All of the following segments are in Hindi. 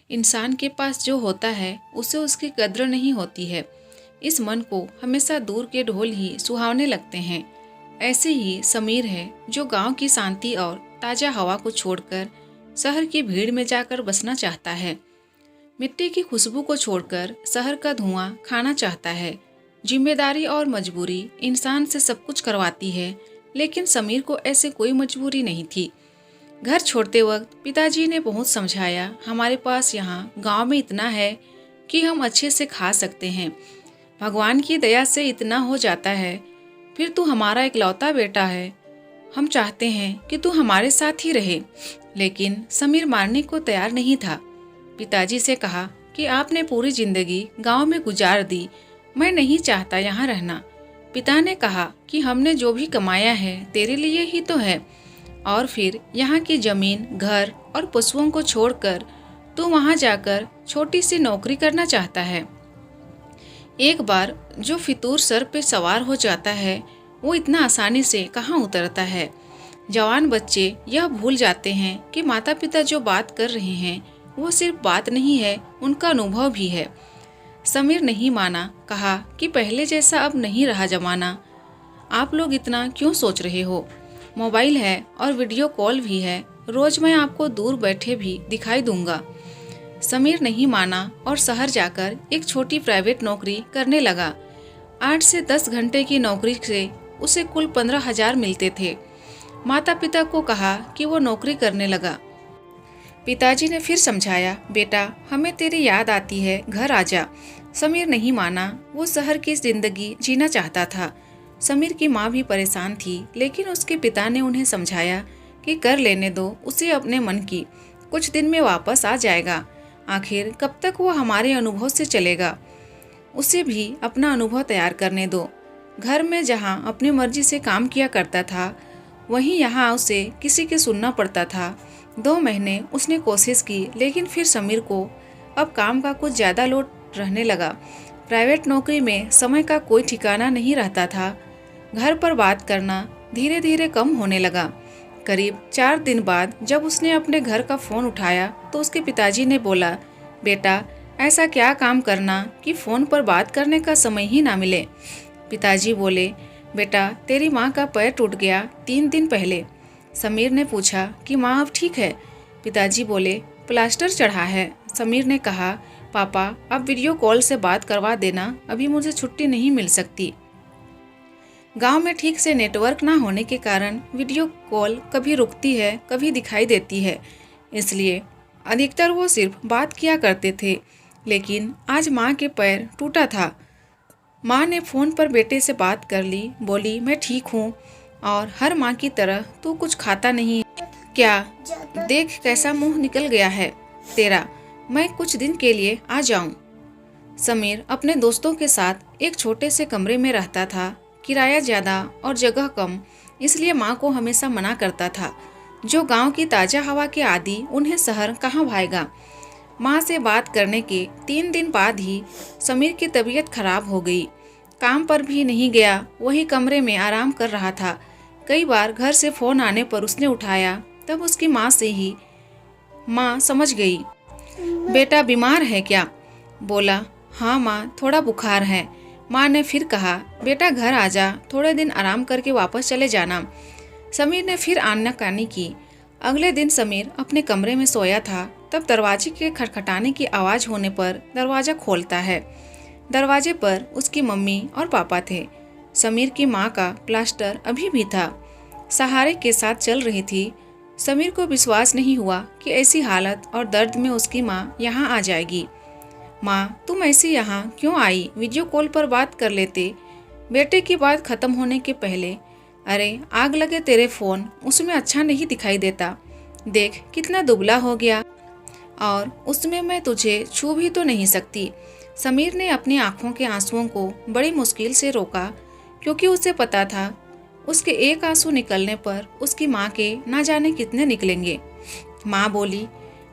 इंसान के पास जो होता है उसे उसकी कद्र नहीं होती है। इस मन को हमेशा दूर के ढोल ही सुहावने लगते हैं। ऐसे ही समीर है जो गांव की शांति और ताज़ा हवा को छोड़कर शहर की भीड़ में जाकर बसना चाहता है। मिट्टी की खुशबू को छोड़कर शहर का धुआं खाना चाहता है। जिम्मेदारी और मजबूरी इंसान से सब कुछ करवाती है, लेकिन समीर को ऐसे कोई मजबूरी नहीं थी। घर छोड़ते वक्त पिताजी ने बहुत समझाया, हमारे पास यहाँ गांव में इतना है कि हम अच्छे से खा सकते हैं। भगवान की दया से इतना हो जाता है। फिर तू हमारा इकलौता बेटा है। हम चाहते हैं कि तू हमारे साथ ही रहे। लेकिन समीर मानने को तैयार नहीं था। पिताजी से कहा कि आपने पूरी जिंदगी गांव में गुजार दी, मैं नहीं चाहता यहाँ रहना। पिता ने कहा कि हमने जो भी कमाया है तेरे लिए ही तो है, और फिर यहाँ की जमीन, घर और पशुओं को छोड़कर तू वहाँ जाकर छोटी सी नौकरी करना चाहता है। एक बार जो फितूर सर पे सवार हो जाता है वो इतना आसानी से कहाँ उतरता है। जवान बच्चे यह भूल जाते हैं कि माता पिता जो बात कर रहे हैं वो सिर्फ बात नहीं है, उनका अनुभव भी है। समीर नहीं माना, कहा कि पहले जैसा अब नहीं रहा जमाना। आप लोग इतना क्यों सोच रहे हो? मोबाइल है और वीडियो कॉल भी है, रोज मैं आपको दूर बैठे भी दिखाई दूंगा। समीर नहीं माना और शहर जाकर एक छोटी प्राइवेट नौकरी करने लगा। 8 से 10 घंटे की नौकरी से उसे कुल 15,000 मिलते थे। माता पिता को कहा कि वो नौकरी करने लगा। पिताजी ने फिर समझाया, बेटा हमें तेरी याद आती है, घर आजा। समीर नहीं माना, वो शहर की जिंदगी जीना चाहता था। समीर की माँ भी परेशान थी, लेकिन उसके पिता ने उन्हें समझाया कि कर लेने दो उसे अपने मन की, कुछ दिन में वापस आ जाएगा। आखिर कब तक वो हमारे अनुभव से चलेगा, उसे भी अपना अनुभव तैयार करने दो। घर में जहाँ अपनी मर्जी से काम किया करता था, वहीं यहाँ उसे किसी की सुनना पड़ता था। 2 महीने उसने कोशिश की, लेकिन फिर समीर को अब काम का कुछ ज़्यादा लोड रहने लगा। प्राइवेट नौकरी में समय का कोई ठिकाना नहीं रहता था। घर पर बात करना धीरे धीरे कम होने लगा। करीब 4 दिन बाद जब उसने अपने घर का फ़ोन उठाया तो उसके पिताजी ने बोला, बेटा ऐसा क्या काम करना कि फ़ोन पर बात करने का समय ही ना मिले। पिताजी बोले, बेटा तेरी माँ का पैर टूट गया 3 दिन पहले। समीर ने पूछा कि माँ अब ठीक है? पिताजी बोले, प्लास्टर चढ़ा है। समीर ने कहा, पापा अब वीडियो कॉल से बात करवा देना, अभी मुझे छुट्टी नहीं मिल सकती। गांव में ठीक से नेटवर्क ना होने के कारण वीडियो कॉल कभी रुकती है, कभी दिखाई देती है, इसलिए अधिकतर वो सिर्फ बात किया करते थे। लेकिन आज माँ के पैर टूटा था। माँ ने फ़ोन पर बेटे से बात कर ली, बोली मैं ठीक हूँ और हर माँ की तरह तू कुछ खाता नहीं है क्या? देख कैसा मुंह निकल गया है तेरा, मैं कुछ दिन के लिए आ जाऊं। समीर अपने दोस्तों के साथ एक छोटे से कमरे में रहता था। किराया ज़्यादा और जगह कम, इसलिए माँ को हमेशा मना करता था। जो गांव की ताज़ा हवा के आदी उन्हें शहर कहाँ भाएगा। माँ से बात करने के 3 दिन बाद ही समीर की तबीयत खराब हो गई। काम पर भी नहीं गया, वही कमरे में आराम कर रहा था। कई बार घर से फ़ोन आने पर उसने उठाया, तब उसकी माँ से ही माँ समझ गई। बेटा बीमार है क्या? बोला, हाँ माँ थोड़ा बुखार है। माँ ने फिर कहा, बेटा घर आजा, थोड़े दिन आराम करके वापस चले जाना। समीर ने फिर आनाकानी की। अगले दिन समीर अपने कमरे में सोया था, तब दरवाजे के खटखटाने की आवाज़ होने पर दरवाज़ा खोलता है। दरवाजे पर उसकी मम्मी और पापा थे। समीर की माँ का प्लास्टर अभी भी था, सहारे के साथ चल रही थी। समीर को विश्वास नहीं हुआ कि ऐसी हालत और दर्द में उसकी माँ यहाँ आ जाएगी। माँ तुम ऐसी यहाँ क्यों आई? वीडियो कॉल पर बात कर लेते। बेटे की बात खत्म होने के पहले, अरे आग लगे तेरे फ़ोन, उसमें अच्छा नहीं दिखाई देता। देख कितना दुबला हो गया, और उसमें मैं तुझे छू भी तो नहीं सकती। समीर ने अपनी आंखों के आंसुओं को बड़ी मुश्किल से रोका, क्योंकि उसे पता था उसके एक आंसू निकलने पर उसकी माँ के ना जाने कितने निकलेंगे। माँ बोली,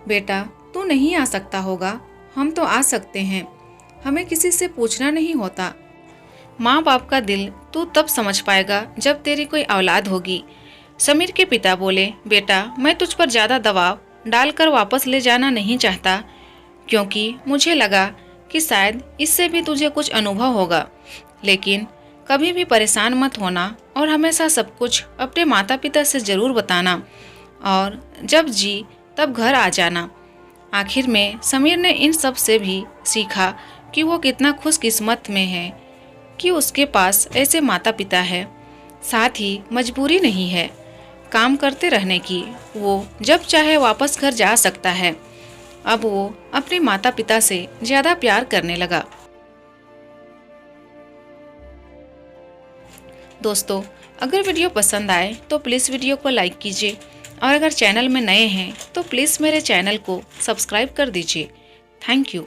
बेटा तू नहीं आ सकता होगा, हम तो आ सकते हैं, हमें किसी से पूछना नहीं होता। माँ बाप का दिल तू तब समझ पाएगा जब तेरी कोई औलाद होगी। समीर के पिता बोले, बेटा मैं तुझ पर ज़्यादा दबाव डालकर वापस ले जाना नहीं चाहता। क्योंकि मुझे लगा कि शायद इससे भी तुझे कुछ अनुभव होगा। लेकिन कभी भी परेशान मत होना और हमेशा सब कुछ अपने माता पिता से ज़रूर बताना और जब जी तब घर आ जाना। आखिर में समीर ने इन सब से भी सीखा कि वो कितना खुशकिस्मत में है कि उसके पास ऐसे माता पिता है। साथ ही मजबूरी नहीं है काम करते रहने की, वो जब चाहे वापस घर जा सकता है। अब वो अपने माता पिता से ज़्यादा प्यार करने लगा। दोस्तों, अगर वीडियो पसंद आए तो प्लीज़ वीडियो को लाइक कीजिए और अगर चैनल में नए हैं तो प्लीज़ मेरे चैनल को सब्सक्राइब कर दीजिए। Thank you.